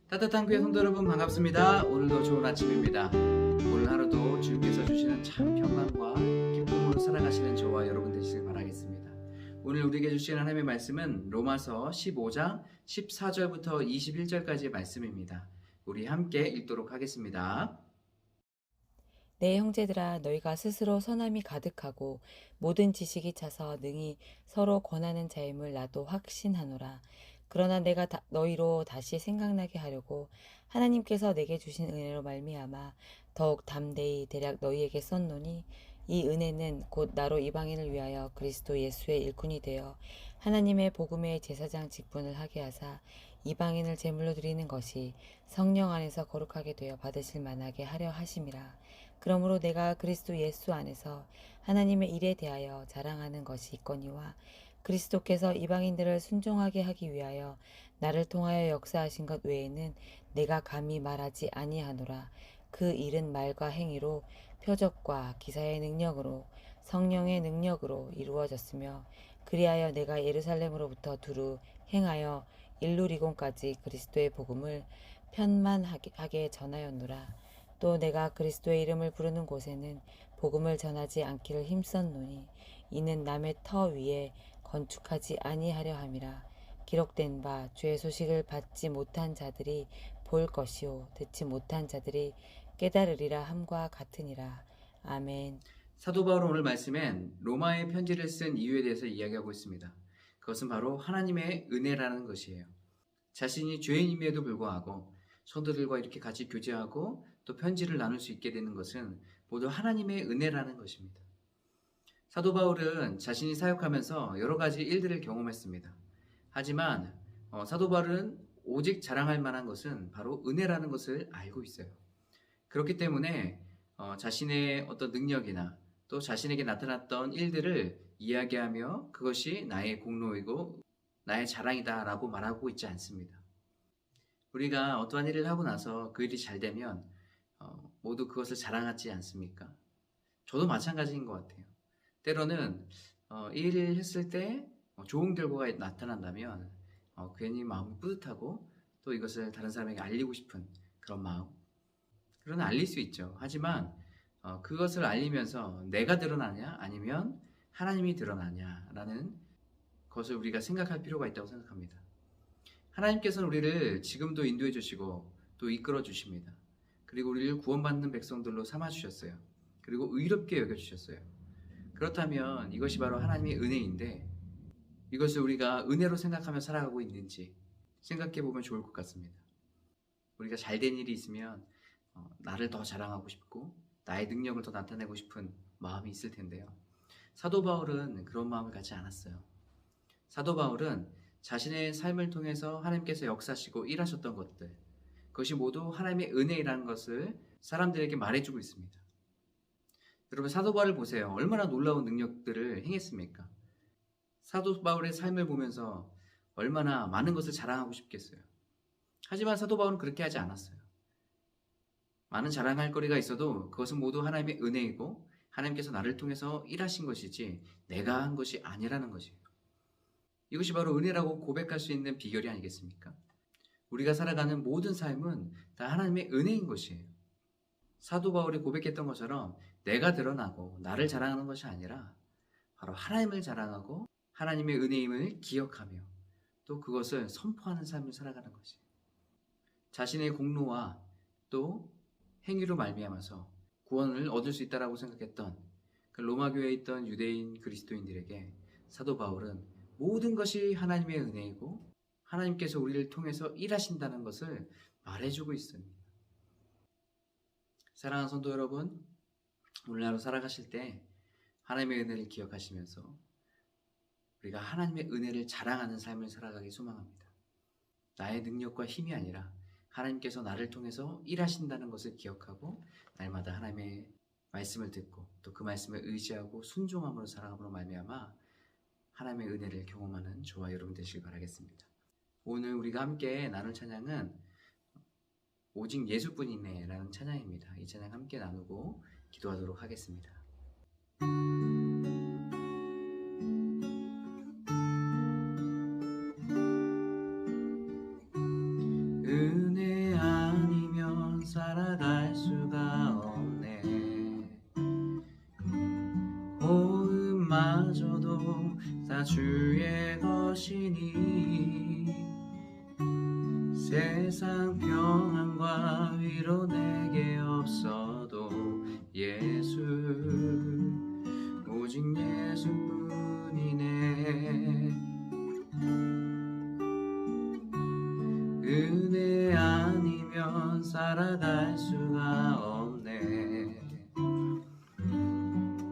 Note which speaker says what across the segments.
Speaker 1: 따뜻한 교회 성도 여러분 반갑습니다. 오늘도 좋은 아침입니다. 오늘 하루도 주님께서 주시는 참 평안과 기쁨으로 살아가시는 저와 여러분 되시길 바라겠습니다. 오늘 우리에게 주시는 하나님의 말씀은 로마서 15장 14절부터 21절까지의 말씀입니다. 우리 함께 읽도록 하겠습니다.
Speaker 2: 내 형제들아 너희가 스스로 선함이 가득하고 모든 지식이 차서 능히 서로 권하는 자임을 나도 확신하노라. 그러나 내가 너희로 다시 생각나게 하려고 하나님께서 내게 주신 은혜로 말미암아 더욱 담대히 대략 너희에게 썼노니 이 은혜는 곧 나로 이방인을 위하여 그리스도 예수의 일꾼이 되어 하나님의 복음의 제사장 직분을 하게 하사 이방인을 제물로 드리는 것이 성령 안에서 거룩하게 되어 받으실 만하게 하려 하심이라. 그러므로 내가 그리스도 예수 안에서 하나님의 일에 대하여 자랑하는 것이 있거니와 그리스도께서 이방인들을 순종하게 하기 위하여 나를 통하여 역사하신 것 외에는 내가 감히 말하지 아니하노라. 그 일은 말과 행위로 표적과 기사의 능력으로 성령의 능력으로 이루어졌으며 그리하여 내가 예루살렘으로부터 두루 행하여 일루리곤까지 그리스도의 복음을 편만하게 전하였노라. 또 내가 그리스도의 이름을 부르는 곳에는 복음을 전하지 않기를 힘썼노니 이는 남의 터 위에 건축하지 아니하려 함이라. 기록된 바 주의 소식을 받지 못한 자들이 볼 것이요 듣지 못한 자들이 깨달으리라 함과 같으니라. 아멘.
Speaker 1: 사도 바울은 오늘 말씀엔 로마의 편지를 쓴 이유에 대해서 이야기하고 있습니다. 그것은 바로 하나님의 은혜라는 것이에요. 자신이 죄인임에도 불구하고 성도들과 이렇게 같이 교제하고 또 편지를 나눌 수 있게 되는 것은 모두 하나님의 은혜라는 것입니다. 사도 바울은 자신이 사역하면서 여러 가지 일들을 경험했습니다. 하지만 사도 바울은 오직 자랑할 만한 것은 바로 은혜라는 것을 알고 있어요. 그렇기 때문에 자신의 어떤 능력이나 또 자신에게 나타났던 일들을 이야기하며 그것이 나의 공로이고 나의 자랑이다라고 말하고 있지 않습니다. 우리가 어떠한 일을 하고 나서 그 일이 잘 되면 모두 그것을 자랑하지 않습니까? 저도 마찬가지인 것 같아요. 때로는 이 일을 했을 때 좋은 결과가 나타난다면 괜히 마음이 뿌듯하고 또 이것을 다른 사람에게 알리고 싶은 그런 마음. 그러나 알릴 수 있죠. 하지만 그것을 알리면서 내가 드러나냐 아니면 하나님이 드러나냐라는 것을 우리가 생각할 필요가 있다고 생각합니다. 하나님께서는 우리를 지금도 인도해 주시고 또 이끌어 주십니다. 그리고 우리를 구원받는 백성들로 삼아 주셨어요. 그리고 의롭게 여겨 주셨어요. 그렇다면 이것이 바로 하나님의 은혜인데 이것을 우리가 은혜로 생각하며 살아가고 있는지 생각해 보면 좋을 것 같습니다. 우리가 잘된 일이 있으면 나를 더 자랑하고 싶고 나의 능력을 더 나타내고 싶은 마음이 있을 텐데요. 사도 바울은 그런 마음을 갖지 않았어요. 사도 바울은 자신의 삶을 통해서 하나님께서 역사하시고 일하셨던 것들, 그것이 모두 하나님의 은혜라는 것을 사람들에게 말해주고 있습니다. 여러분 사도 바울을 보세요. 얼마나 놀라운 능력들을 행했습니까? 사도 바울의 삶을 보면서 얼마나 많은 것을 자랑하고 싶겠어요. 하지만 사도 바울은 그렇게 하지 않았어요. 많은 자랑할 거리가 있어도 그것은 모두 하나님의 은혜이고 하나님께서 나를 통해서 일하신 것이지 내가 한 것이 아니라는 것이에요. 이것이 바로 은혜라고 고백할 수 있는 비결이 아니겠습니까? 우리가 살아가는 모든 삶은 다 하나님의 은혜인 것이에요. 사도 바울이 고백했던 것처럼 내가 드러나고 나를 자랑하는 것이 아니라 바로 하나님을 자랑하고 하나님의 은혜임을 기억하며 또 그것을 선포하는 삶을 살아가는 것이에요. 자신의 공로와 또 행위로 말미암아서 구원을 얻을 수 있다라고 생각했던 그 로마 교회에 있던 유대인 그리스도인들에게 사도 바울은 모든 것이 하나님의 은혜이고 하나님께서 우리를 통해서 일하신다는 것을 말해주고 있습니다. 사랑하는 성도 여러분, 오늘 하루 살아가실 때 하나님의 은혜를 기억하시면서 우리가 하나님의 은혜를 자랑하는 삶을 살아가기 소망합니다. 나의 능력과 힘이 아니라 하나님께서 나를 통해서 일하신다는 것을 기억하고 날마다 하나님의 말씀을 듣고 또 그 말씀을 의지하고 순종함으로 살아감으로 말미암아 하나님의 은혜를 경험하는 저와 여러분 되시길 바라겠습니다. 오늘 우리가 함께 나눌 찬양은 오직 예수뿐이네 라는 찬양입니다. 이 찬양 함께 나누고 기도하도록 하겠습니다. 은혜 주의 것이니 세상 평안과 위로 내게 없어도 예수 오직 예수뿐이네. 은혜 아니면 살아갈 수가 없네.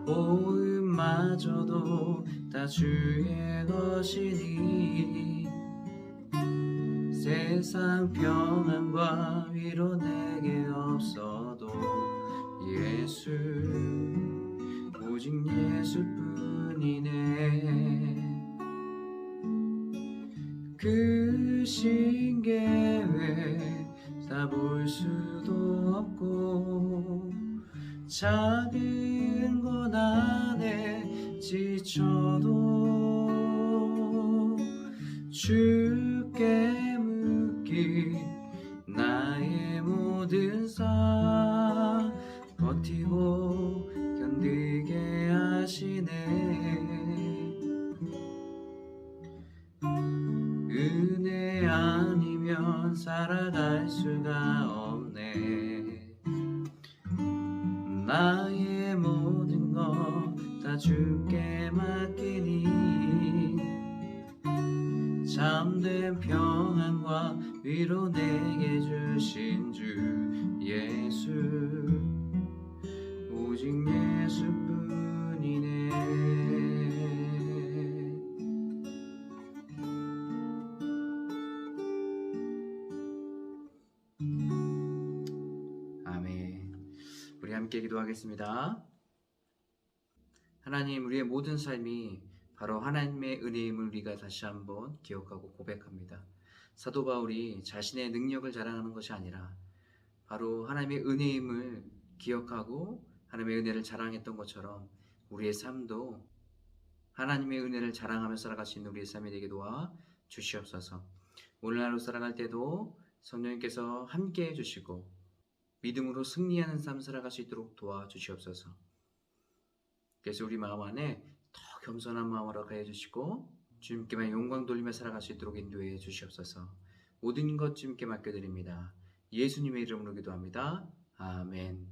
Speaker 1: 호흡마저도 다 주의 것이니 세상 평안과 위로 내게 없어도 예수 오직 예수뿐이네. 그 신계획 다 볼 수도 없고 작은 것 안에 지쳐도 주께 묻기 나의 모든 삶 버티고 견디게 하시네. 은혜 아니면 살아갈 수가 없네. 나의 모든 것 다 주께 맡기니 참된 평안과 위로 내게 주신 주 예수 오직 예수뿐이네. 아멘. 우리 함께 기도하겠습니다. 하나님, 우리의 모든 삶이 바로 하나님의 은혜임을 우리가 다시 한번 기억하고 고백합니다. 사도 바울이 자신의 능력을 자랑하는 것이 아니라 바로 하나님의 은혜임을 기억하고 하나님의 은혜를 자랑했던 것처럼 우리의 삶도 하나님의 은혜를 자랑하며 살아갈 수 있는 우리의 삶이 되게 도와 주시옵소서. 오늘 하루 살아갈 때도 성령님께서 함께 해주시고 믿음으로 승리하는 삶 살아갈 수 있도록 도와주시옵소서. 그래서 우리 마음 안에 더 겸손한 마음으로 가해 주시고 주님께만 영광 돌리며 살아갈 수 있도록 인도해 주시옵소서. 모든 것 주님께 맡겨드립니다. 예수님의 이름으로 기도합니다. 아멘.